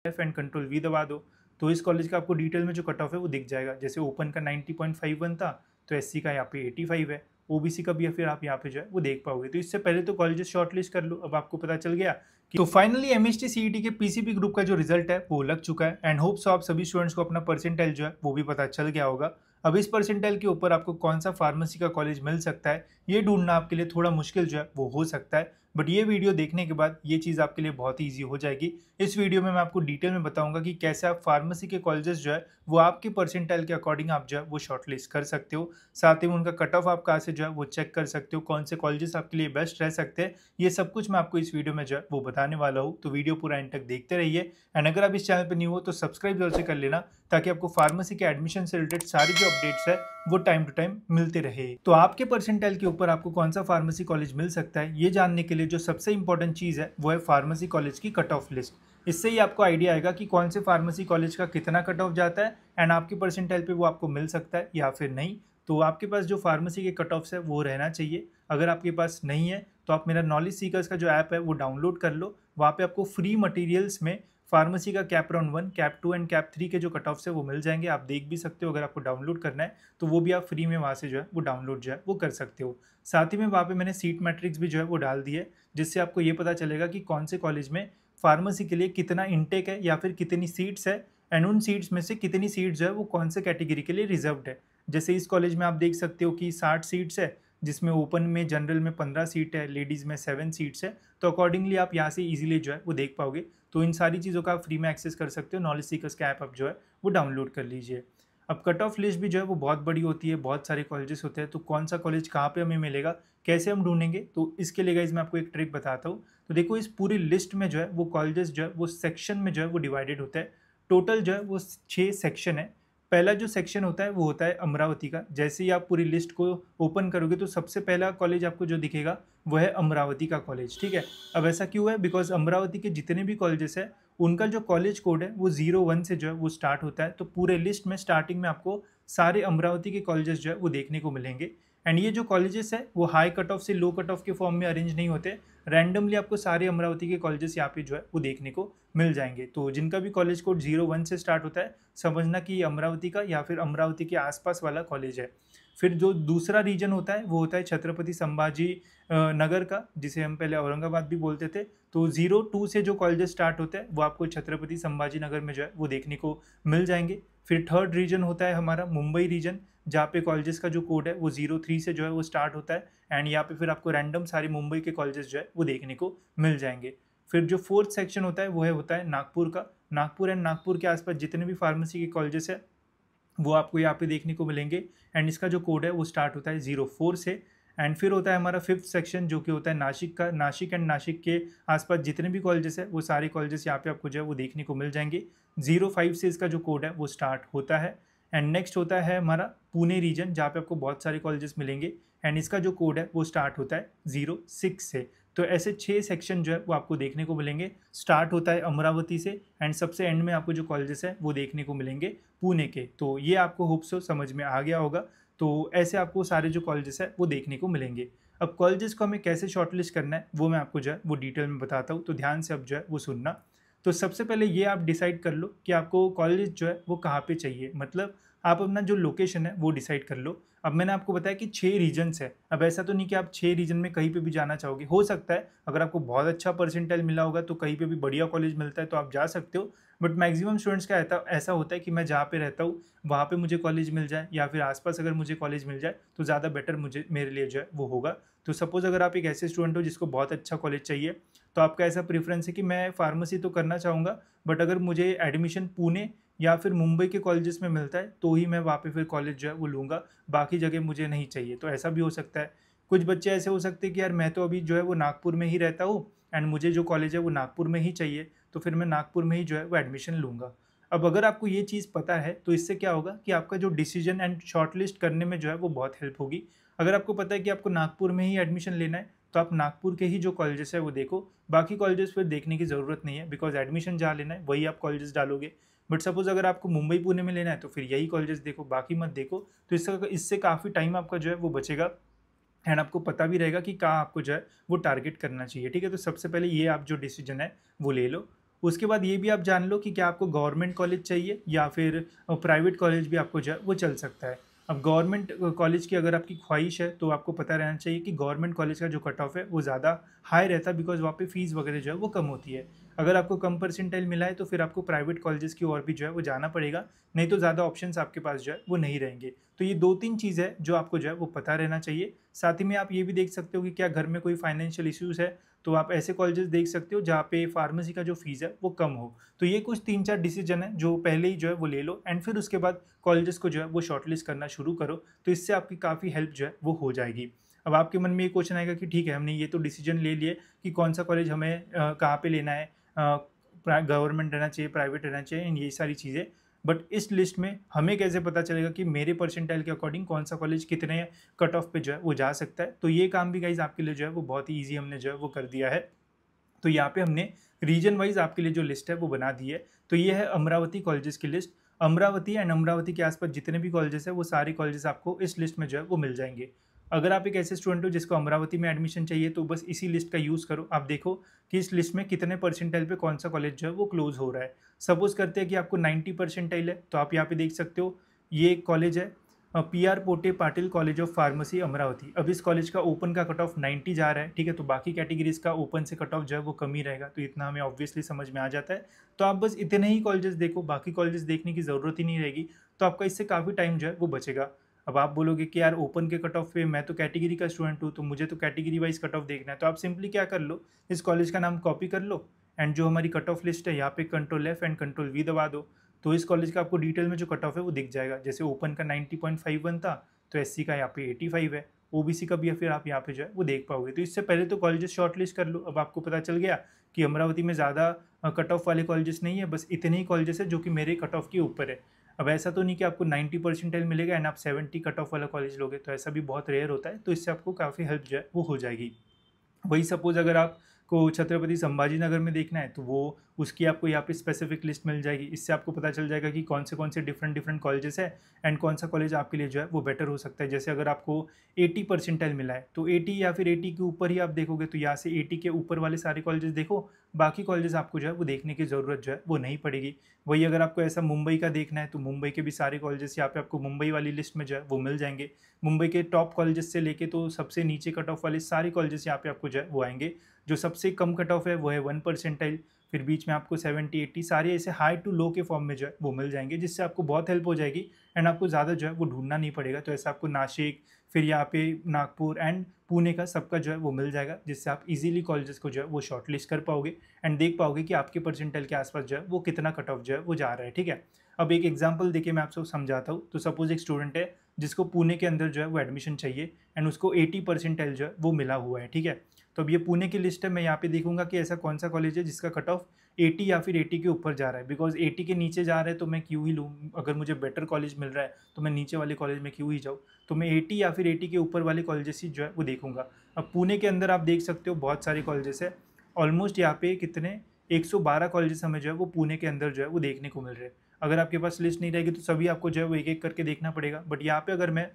F and control V दबा दो तो इस कॉलेज का आपको डिटेल में जो कट ऑफ है वो दिख जाएगा। जैसे ओपन का 90.51 था तो SC का यहाँ पे 85 है, OBC का भी या फिर आप यहाँ पे जो है वो देख पाओगे। तो इससे पहले तो कॉलेजेस शॉर्टलिस्ट कर लो। अब आपको पता चल गया कि तो फाइनली MHT CET के PCB ग्रुप का जो रिजल्ट है वो लग चुका है एंड होप सो आप सभी स्टूडेंट्स को अपना परसेंटाइल जो है वो भी पता चल गया होगा। अब इस परसेंटाइल के ऊपर आपको कौन सा फार्मेसी का कॉलेज मिल सकता है ये ढूंढना आपके लिए थोड़ा मुश्किल जो है वो हो सकता है, बट ये वीडियो देखने के बाद ये चीज़ आपके लिए बहुत ही ईजी हो जाएगी। इस वीडियो में मैं आपको डिटेल में बताऊंगा कि कैसे आप फार्मेसी के कॉलेजेस जो है वो आपके परसेंटाइल के अकॉर्डिंग आप जो है वो शॉर्टलिस्ट कर सकते हो। साथ ही में उनका कट ऑफ आप कहाँ से जो है वो चेक कर सकते हो, कौन से कॉलेजेस आपके लिए बेस्ट रह सकते हैं, ये सब कुछ मैं आपको इस वीडियो में जो है वो बताने वाला हूँ। तो वीडियो पूरा एंड तक देखते रहिए एंड अगर आप इस चैनल पर न्यू हो तो सब्सक्राइब जरूर से कर लेना ताकि आपको फार्मेसी के एडमिशन से रिलेटेड सारी जो अपडेट्स है वो टाइम टू टाइम मिलते रहे। तो आपके परसेंटाइल के ऊपर आपको कौन सा फार्मेसी कॉलेज मिल सकता है ये जानने के लिए जो सबसे इंपॉर्टेंट चीज़ है वो है फार्मेसी कॉलेज की कट ऑफ लिस्ट। इससे ही आपको आइडिया आएगा कि कौन से फार्मेसी कॉलेज का कितना कट ऑफ जाता है एंड आपके परसेंटाइल पे वो आपको मिल सकता है या फिर नहीं। तो आपके पास जो फार्मेसी के कट ऑफ्स है वो रहना चाहिए। अगर आपके पास नहीं है तो आप मेरा नॉलेज सीकर्स का जो ऐप है वो डाउनलोड कर लो। वहाँ पे आपको फ्री मटेरियल्स में फार्मेसी का cap round 1, cap 2 and cap 3 के जो कट ऑफ्स है वो मिल जाएंगे। आप देख भी सकते हो। अगर आपको डाउनलोड करना है तो वो भी आप फ्री में वहाँ से जो है वो डाउनलोड जो है वो कर सकते हो। साथ ही में वहाँ पे मैंने सीट मैट्रिक्स भी जो है वो डाल दी है जिससे आपको ये पता चलेगा कि कौन से कॉलेज में फार्मेसी के लिए कितना इनटेक है या फिर कितनी सीट्स है एंड उन सीट्स में से कितनी सीट्स जो है वो कौन से कैटेगरी के लिए रिजर्व्ड है। जैसे इस कॉलेज में आप देख सकते हो कि 60 सीट्स है जिसमें ओपन में जनरल में 15 सीट है, लेडीज़ में 7 सीट्स है। तो अकॉर्डिंगली आप यहाँ से इजीली जो है वो देख पाओगे। तो इन सारी चीज़ों का आप फ्री में एक्सेस कर सकते हो। नॉलेज सीकर्स का ऐप आप जो है वो डाउनलोड कर लीजिए। अब कट ऑफ लिस्ट भी जो है वो बहुत बड़ी होती है, बहुत सारे कॉलेजेस होते हैं। तो कौन सा कॉलेज कहाँ पे हमें मिलेगा, कैसे हम ढूंढेंगे, तो इसके लिए गाइज मैं आपको एक ट्रिक बताता हूँ। तो देखो इस पूरी लिस्ट में जो है वो कॉलेजेस जो है वो सेक्शन में जो है वो डिवाइडेड होता है। टोटल जो है वो 6 सेक्शन है। पहला जो सेक्शन होता है वो होता है अमरावती का। जैसे ही आप पूरी लिस्ट को ओपन करोगे तो सबसे पहला कॉलेज आपको जो दिखेगा वो है अमरावती का कॉलेज। ठीक है, अब ऐसा क्यों है, बिकॉज अमरावती के जितने भी कॉलेजेस है उनका जो कॉलेज कोड है वो 01 से जो है वो स्टार्ट होता है। तो पूरे लिस्ट में स्टार्टिंग में आपको सारे अमरावती के कॉलेजेस जो है वो देखने को मिलेंगे। एंड ये जो कॉलेजेस है वो हाई कट ऑफ से लो कट ऑफ के फॉर्म में अरेंज नहीं होते, रैंडमली आपको सारे अमरावती के कॉलेजेस यहाँ पे जो है वो देखने को मिल जाएंगे। तो जिनका भी कॉलेज कोड 01 से स्टार्ट होता है समझना कि ये अमरावती का या फिर अमरावती के आसपास वाला कॉलेज है। फिर जो दूसरा रीजन होता है वो होता है छत्रपति संभाजी नगर का, जिसे हम पहले औरंगाबाद भी बोलते थे। तो 02 से जो कॉलेजेस स्टार्ट होते हैं वो आपको छत्रपति संभाजी नगर में जो है वो देखने को मिल जाएंगे। फिर थर्ड रीजन होता है हमारा मुंबई रीजन, जहाँ पे कॉलेजेस का जो कोड है वो 03 से जो है वो स्टार्ट होता है एंड यहाँ पे फिर आपको रैंडम सारे मुंबई के कॉलेजेस जो है वो देखने को मिल जाएंगे। फिर जो फोर्थ सेक्शन होता है वो होता है नागपुर का। नागपुर एंड नागपुर के आसपास जितने भी फार्मेसी के कॉलेजेस है वो आपको यहाँ पे देखने को मिलेंगे एंड इसका जो कोड है वो स्टार्ट होता है 04 से। एंड फिर होता है हमारा फिफ्थ सेक्शन जो कि होता है नासिक का। नासिक एंड नासिक के आसपास जितने भी कॉलेजेस है वो सारे कॉलेजेस यहाँ पे आपको जो है वो देखने को मिल जाएंगे। 05 से इसका जो कोड है वो स्टार्ट होता है। एंड नेक्स्ट होता है हमारा पुणे रीजन, जहाँ पे आपको बहुत सारे कॉलेजेस मिलेंगे एंड इसका जो कोड है वो स्टार्ट होता है 06 से। तो ऐसे 6 सेक्शन जो है वो आपको देखने को मिलेंगे। स्टार्ट होता है अमरावती से एंड सबसे एंड में आपको जो कॉलेजेस है वो देखने को मिलेंगे पुणे के। तो ये आपको होप सो समझ में आ गया होगा। तो ऐसे आपको सारे जो कॉलेजेस है वो देखने को मिलेंगे। अब कॉलेजेस को हमें कैसे शॉर्टलिस्ट करना है वो मैं आपको जो है वो डिटेल में बताता हूँ, तो ध्यान से अब जो है वो सुनना। तो सबसे पहले ये आप डिसाइड कर लो कि आपको कॉलेज जो है वो कहाँ पे चाहिए, मतलब आप अपना जो लोकेशन है वो डिसाइड कर लो। अब मैंने आपको बताया कि 6 रीजन्स है। अब ऐसा तो नहीं कि आप 6 रीजन में कहीं पे भी जाना चाहोगे। हो सकता है अगर आपको बहुत अच्छा परसेंटाइल मिला होगा तो कहीं पे भी बढ़िया कॉलेज मिलता है तो आप जा सकते हो, बट मैक्सिमम स्टूडेंट्स का ऐसा होता है कि मैं जहाँ पे रहता हूँ वहाँ पे मुझे कॉलेज मिल जाए या फिर आसपास अगर मुझे कॉलेज मिल जाए तो ज़्यादा बेटर मुझे मेरे लिए जो है वो होगा। तो सपोज़ अगर आप एक ऐसे स्टूडेंट हो जिसको बहुत अच्छा कॉलेज चाहिए तो आपका ऐसा प्रेफरेंस है कि मैं फार्मेसी तो करना चाहूँगा बट अगर मुझे एडमिशन पुणे या फिर मुंबई के कॉलेजेस में मिलता है तो ही मैं वहाँ पे फिर कॉलेज जो है वो लूँगा, बाकी जगह मुझे नहीं चाहिए। तो ऐसा भी हो सकता है। कुछ बच्चे ऐसे हो सकते हैं कि यार मैं तो अभी जो है वो नागपुर में ही रहता हूँ एंड मुझे जो कॉलेज है वो नागपुर में ही चाहिए, तो फिर मैं नागपुर में ही जो है वो एडमिशन लूँगा। अब अगर आपको ये चीज़ पता है तो इससे क्या होगा कि आपका जो डिसीजन एंड शॉर्टलिस्ट करने में जो है वो बहुत हेल्प होगी। अगर आपको पता है कि आपको नागपुर में ही एडमिशन लेना है तो आप नागपुर के ही जो कॉलेजेस है वो देखो, बाकी कॉलेजेस फिर देखने की ज़रूरत नहीं है, बिकॉज एडमिशन जहाँ लेना है वही आप कॉलेजेस डालोगे। बट सपोज़ अगर आपको मुंबई पुणे में लेना है तो फिर यही कॉलेजेस देखो, बाकी मत देखो। तो इससे काफ़ी टाइम आपका जो है वो बचेगा एंड आपको पता भी रहेगा कि कहाँ आपको जो है वो टारगेट करना चाहिए। ठीक है, तो सबसे पहले ये आप जो डिसीजन है वो ले लो। उसके बाद ये भी आप जान लो कि क्या आपको गवर्नमेंट कॉलेज चाहिए या फिर प्राइवेट कॉलेज भी आपको जो है वो चल सकता है। अब गवर्नमेंट कॉलेज की अगर आपकी ख्वाहिश है तो आपको पता रहना चाहिए कि गवर्नमेंट कॉलेज का जो कट ऑफ है वो ज़्यादा हाई रहता है, बिकॉज वहाँ पे फीस वगैरह जो है वो कम होती है। अगर आपको कम परसेंटाइल मिला है तो फिर आपको प्राइवेट कॉलेजेस की ओर भी जो है वो जाना पड़ेगा, नहीं तो ज़्यादा ऑप्शंस आपके पास जो है वो नहीं रहेंगे। तो ये 2-3 चीज़ है जो आपको जो है वो पता रहना चाहिए। साथ ही में आप ये भी देख सकते हो कि क्या घर में कोई फाइनेंशियल इश्यूज़ है, तो आप ऐसे कॉलेजेस देख सकते हो जहाँ पे फार्मेसी का जो फीस है वो कम हो। तो ये कुछ 3-4 डिसीजन है जो पहले ही जो है वो ले लो, एंड फिर उसके बाद कॉलेजेस को जो है वो शॉर्टलिस्ट करना शुरू करो, तो इससे आपकी काफ़ी हेल्प जो है वो हो जाएगी। अब आपके मन में ये क्वेश्चन आएगा कि ठीक है, हमने ये तो डिसीजन ले लिए कि कौन सा कॉलेज हमें कहाँ पे लेना है, गवर्नमेंट रहना चाहिए, प्राइवेट रहना चाहिए, एंड ये सारी चीज़ें, बट इस लिस्ट में हमें कैसे पता चलेगा कि मेरे परसेंटाइल के अकॉर्डिंग कौन सा कॉलेज कितने कट ऑफ पे जो है वो जा सकता है। तो ये काम भी गाइज आपके लिए जो है वो बहुत ही ईजी हमने जो है वो कर दिया है। तो यहाँ पे हमने रीजन वाइज आपके लिए जो लिस्ट है वो बना दी है। तो ये है अमरावती कॉलेजेस की लिस्ट। अमरावती एंड अमरावती के आसपास जितने भी कॉलेजेस है वो सारे कॉलेजेस आपको इस लिस्ट में जो है वो मिल जाएंगे। अगर आप एक ऐसे स्टूडेंट हो जिसको अमरावती में एडमिशन चाहिए तो बस इसी लिस्ट का यूज़ करो। आप देखो कि इस लिस्ट में कितने परसेंटाइल पे कौन सा कॉलेज जो है वो क्लोज हो रहा है। सपोज करते हैं कि आपको 90 परसेंटाइल है, तो आप यहाँ पे देख सकते हो ये कॉलेज है PR Pote Patil college of pharmacy Amravati. अब इस कॉलेज का ओपन का कट ऑफ 90 जा रहा है, ठीक है, तो बाकी कैटेगरीज का ओपन से कट ऑफ जो है वो कम ही रहेगा, तो इतना हमें ऑब्वियसली समझ में आ जाता है। तो आप बस इतने ही कॉलेजेस देखो, बाकी कॉलेजेस देखने की ज़रूरत ही नहीं रहेगी, तो आपका इससे काफ़ी टाइम जो है वो बचेगा। अब आप बोलोगे कि यार ओपन के कट ऑफ पे मैं तो कैटेगरी का स्टूडेंट हूँ, तो मुझे तो कैटेगरी वाइज कट ऑफ देखना है, तो आप सिंपली क्या कर लो, इस कॉलेज का नाम कॉपी कर लो, एंड जो हमारी कट ऑफ लिस्ट है यहाँ पे Ctrl+F एंड Ctrl+V दबा दो, तो इस कॉलेज का आपको डिटेल में जो कट ऑफ है वो दिख जाएगा। जैसे ओपन का 90.51 था, तो SC का यहाँ पे 85 है, OBC का भी फिर आप यहाँ पे जो है वो देख पाओगे। तो इससे पहले तो कॉलेजेस शॉर्टलिस्ट कर लो। अब आपको पता चल गया कि अमरावती में ज़्यादा कट ऑफ वाले कॉलेजेस नहीं है, बस इतने ही कॉलेजेस है जो कि मेरे कट ऑफ के ऊपर है। अब ऐसा तो नहीं कि आपको 90 परसेंटाइल मिलेगा एंड आप 70 कट ऑफ वाला कॉलेज लोगे, तो ऐसा भी बहुत रेयर होता है, तो इससे आपको काफ़ी हेल्प जो है वो हो जाएगी। वही सपोज अगर आपको छत्रपति संभाजी नगर में देखना है तो वो उसकी आपको यहाँ पे स्पेसिफिक लिस्ट मिल जाएगी। इससे आपको पता चल जाएगा कि कौन से डिफरेंट डिफरेंट कॉलेजेस है एंड कौन सा कॉलेज आपके लिए जो है वो बेटर हो सकता है। जैसे अगर आपको 80 परसेंटाइल मिला है तो 80 या फिर 80 के ऊपर ही आप देखोगे, तो यहाँ से 80 के ऊपर वाले सारे कॉलेजेस देखो, बाकी कॉलेजेस आपको जो है वो देखने की ज़रूरत जो है वो नहीं पड़ेगी। वही अगर आपको ऐसा मुंबई का देखना है तो मुंबई के भी सारे कॉलेजेस यहाँ पे आपको मुंबई वाली लिस्ट में जो है वो मिल जाएंगे। मुंबई के टॉप कॉलेजेस से लेके तो सबसे नीचे कट ऑफ वाले सारे कॉलेजेस यहाँ पे आपको जो है वो आएंगे। जो सबसे कम कट ऑफ है वो है 1 परसेंटाइल, फिर बीच में आपको 70 80 सारे ऐसे हाई टू लो के फॉर्म में जो है वो मिल जाएंगे, जिससे आपको बहुत हेल्प हो जाएगी एंड आपको ज़्यादा जो है वो ढूंढना नहीं पड़ेगा। तो ऐसा आपको नासिक, फिर यहाँ पे नागपुर एंड पुणे का सबका जो है वो मिल जाएगा, जिससे आप इजीली कॉलेजेस को जो है वो शॉर्टलिस्ट कर पाओगे एंड देख पाओगे कि आपके परसेंटाइल के आसपास जो है वो कितना कट ऑफ जो है वो जा रहा है। ठीक है, अब एक एग्जाम्पल देके मैं आपको समझाता हूँ। तो सपोज एक स्टूडेंट है जिसको पुणे के अंदर जो है वो एडमिशन चाहिए एंड उसको 80 परसेंटाइल जो है वो मिला हुआ है। ठीक है, तो अब ये पुणे की लिस्ट है, मैं यहाँ पे देखूंगा कि ऐसा कौन सा कॉलेज है जिसका कट ऑफ 80 या फिर 80 के ऊपर जा रहा है, बिकॉज 80 के नीचे जा रहा है तो मैं क्यों ही लूँ, अगर मुझे बेटर कॉलेज मिल रहा है तो मैं नीचे वाले कॉलेज में क्यों ही जाऊँ। तो मैं 80 या फिर 80 के ऊपर वाले कॉलेजेस ही जो है वो देखूंगा। अब पुणे के अंदर आप देख सकते हो बहुत सारे कॉलेजेस है, ऑलमोस्ट यहाँ पे कितने 112 कॉलेजेस हमें जो है वो पुणे के अंदर जो है वो देखने को मिल रहे हैं। अगर आपके पास लिस्ट नहीं रहेगी तो सभी आपको जो है वो एक एक करके देखना पड़ेगा, बट यहाँ पे अगर मैं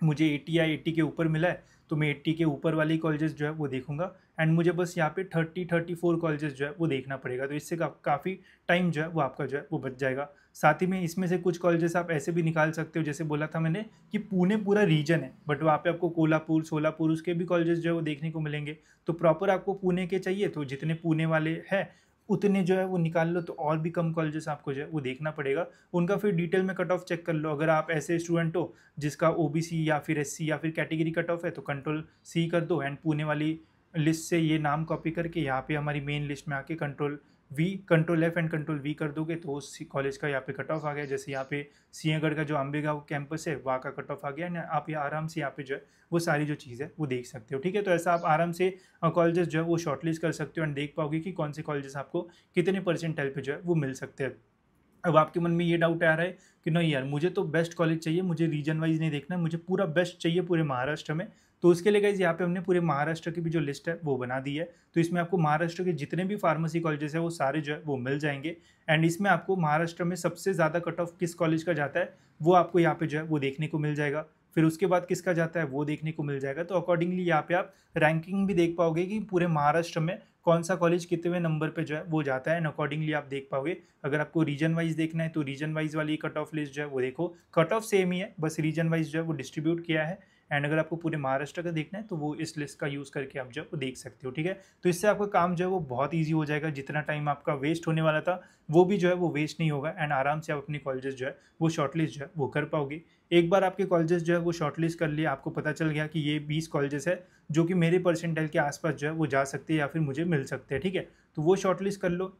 मुझे 80 या 80 के ऊपर मिला है तो मैं 80 के ऊपर वाली कॉलेजेस जो है वो देखूंगा एंड मुझे बस यहाँ पे 34 कॉलेजेस जो है वो देखना पड़ेगा। तो इससे काफ़ी टाइम जो है वो आपका जो है वो बच जाएगा। साथ ही में इसमें से कुछ कॉलेजेस आप ऐसे भी निकाल सकते हो, जैसे बोला था मैंने कि पुणे पूरा रीजन है, बट वहाँ पे आपको कोल्हापुर, सोलापुर उसके भी कॉलेजेस जो है वो देखने को मिलेंगे। तो प्रॉपर आपको पुणे के चाहिए तो जितने पुणे वाले हैं उतने जो है वो निकाल लो, तो और भी कम कॉलेजेस आपको जो है वो देखना पड़ेगा। उनका फिर डिटेल में कट ऑफ चेक कर लो। अगर आप ऐसे स्टूडेंट हो जिसका OBC या फिर SC या फिर कैटेगरी कट ऑफ है तो Ctrl+C कर दो एंड पुणे वाली लिस्ट से ये नाम कॉपी करके यहाँ पे हमारी मेन लिस्ट में आके Ctrl+F एंड Ctrl+V कर दोगे तो उस कॉलेज का यहाँ पे कट ऑफ आ गया। जैसे यहाँ पे सिंहगढ़ का जो अम्बेगांव कैंपस है वहाँ का कट ऑफ आ गया एंड आप यहाँ आराम से यहाँ पे जो है वो सारी जो चीज़ है वो देख सकते हो। ठीक है, तो ऐसा आप आराम से कॉलेजेस जो है वो शॉर्टलिस्ट कर सकते हो एंड देख पाओगे कि कौन से कॉलेजेस आपको कितने परसेंटाइल पे जो है वो मिल सकते हैं। अब आपके मन में ये डाउट आ रहा है कि नहीं यार मुझे तो बेस्ट कॉलेज चाहिए, मुझे रीजन वाइज नहीं देखना, मुझे पूरा बेस्ट चाहिए पूरे महाराष्ट्र में। तो उसके लिए गाइज यहाँ पे हमने पूरे महाराष्ट्र की भी जो लिस्ट है वो बना दी है। तो इसमें आपको महाराष्ट्र के जितने भी फार्मेसी कॉलेजेस है वो सारे जो है वो मिल जाएंगे एंड इसमें आपको महाराष्ट्र में सबसे ज़्यादा कट ऑफ किस कॉलेज का जाता है वो आपको यहाँ पे जो है वो देखने को मिल जाएगा। फिर उसके बाद किसका जाता है वो देखने को मिल जाएगा। तो अकॉर्डिंगली यहाँ पे आप रैंकिंग भी देख पाओगे कि पूरे महाराष्ट्र में कौन सा कॉलेज कितने नंबर पे जो है वो जाता है, एंड अकॉर्डिंगली आप देख पाओगे। अगर आपको रीजन वाइज देखना है तो रीजन वाइज वाली कट ऑफ लिस्ट जो है वो देखो, कट ऑफ सेम ही है, बस रीजन वाइज जो है वो डिस्ट्रीब्यूट किया है। एंड अगर आपको पूरे महाराष्ट्र का देखना है तो वो इस लिस्ट का यूज़ करके आप जो है वो देख सकते हो, ठीक है। तो इससे आपका काम जो है वो बहुत ईजी हो जाएगा, जितना टाइम आपका वेस्ट होने वाला था वो भी जो है वो वेस्ट नहीं होगा, एंड आराम से आप अपनी कॉलेजेस जो है वो शॉर्टलिस्ट जो है वो कर पाओगे। एक बार आपके कॉलेजेस जो है वो शॉर्टलिस्ट कर लिए, आपको पता चल गया कि ये 20 कॉलेजेस है जो कि मेरे परसेंटाइल के आसपास जो है वो जा सकते हैं या फिर मुझे मिल सकते हैं, ठीक है। तो वो शॉर्टलिस्ट कर लो।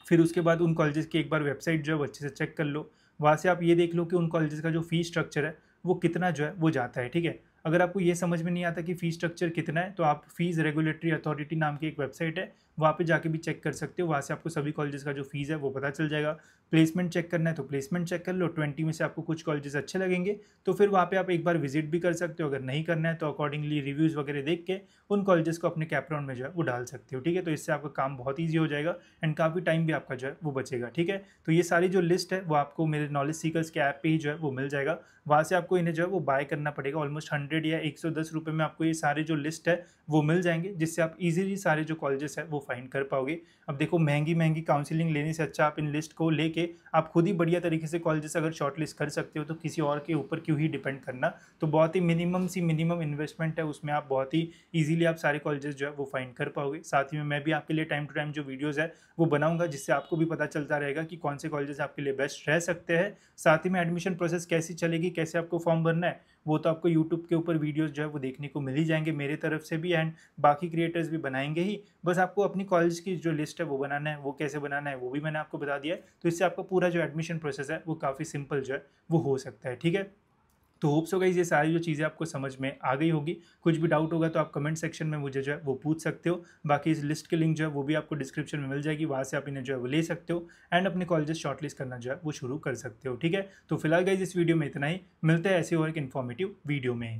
फिर उसके बाद उन कॉलेजेस की एक बार वेबसाइट जो है वो अच्छे से चेक कर लो। वहाँ से आप ये देख लो कि उन कॉलेजेस का जो फीस स्ट्रक्चर है वो कितना जो है वो जाता है, ठीक है। अगर आपको ये समझ में नहीं आता कि फ़ीस स्ट्रक्चर कितना है, तो आप फीस रेगुलेटरी अथॉरिटी नाम की एक वेबसाइट है, वहाँ पे जाके भी चेक कर सकते हो। वहाँ से आपको सभी कॉलेजेस का जो फीस है वो पता चल जाएगा। प्लेसमेंट चेक करना है तो प्लेसमेंट चेक कर लो, 20 में से आपको कुछ कॉलेजेस अच्छे लगेंगे तो फिर वहाँ पे आप एक बार विजिट भी कर सकते हो। अगर नहीं करना है तो अकॉर्डिंगली रिव्यूज़ वगैरह देख के उन कॉलेजेस को अपने कैप राउंड में जो है वो डाल सकते हो, ठीक है। तो इससे आपका काम बहुत ईजी हो जाएगा एंड काफ़ी टाइम भी आपका जो है वो बचेगा, ठीक है। तो ये सारी जो लिस्ट है वो आपको मेरे नॉलेज सीकर्स के ऐप पे ही जो है वो मिल जाएगा। वहाँ से आपको इन्हें जो है वो बाय करना पड़ेगा। ऑलमोस्ट 100 या 110 रुपये में आपको ये सारे जो लिस्ट है वो मिल जाएंगे, जिससे आप इजीली सारे जो कॉलेजेस है वो फाइंड कर पाओगे। अब देखो, महंगी काउंसलिंग लेने से अच्छा आप इन लिस्ट को लेके आप खुद ही बढ़िया तरीके से कॉलेजेस अगर शॉर्टलिस्ट कर सकते हो तो किसी और के ऊपर क्यों ही डिपेंड करना। तो बहुत ही मिनिमम इन्वेस्टमेंट है उसमें, आप बहुत ही ईजिली आप सारे कॉलेजेस जो है वो फाइंड कर पाओगे। साथ ही में मैं भी आपके लिए टाइम टू टाइम जो वीडियोज़ है वो बनाऊंगा, जिससे आपको भी पता चलता रहेगा कि कौन से कॉलेजेस आपके लिए बेस्ट रह सकते हैं। साथ ही में एडमिशन प्रोसेस कैसी चलेगी, कैसे आपको फॉर्म भरना है, वो तो आपको यूट्यूब के ऊपर वीडियोस जो है वो देखने को मिल ही जाएंगे मेरे तरफ से भी, एंड बाकी क्रिएटर्स भी बनाएंगे ही। बस आपको अपनी कॉलेज की जो लिस्ट है वो बनाना है, वो कैसे बनाना है वो भी मैंने आपको बता दिया है। तो इससे आपका पूरा जो एडमिशन प्रोसेस है वो काफ़ी सिंपल जो है वो हो सकता है, ठीक है। तो होप सो गाइस ये सारी जो चीज़ें आपको समझ में आ गई होगी। कुछ भी डाउट होगा तो आप कमेंट सेक्शन में मुझे जो है वो पूछ सकते हो। बाकी इस लिस्ट की लिंक जो है वो भी आपको डिस्क्रिप्शन में मिल जाएगी, वहाँ से आप इन्हें जो है वो ले सकते हो एंड अपने कॉलेजेस शॉर्टलिस्ट करना जो है वो शुरू कर सकते हो, ठीक है। तो फिलहाल गाइस इस वीडियो में इतना ही, मिलते हैं ऐसे और एक इन्फॉर्मेटिव वीडियो में।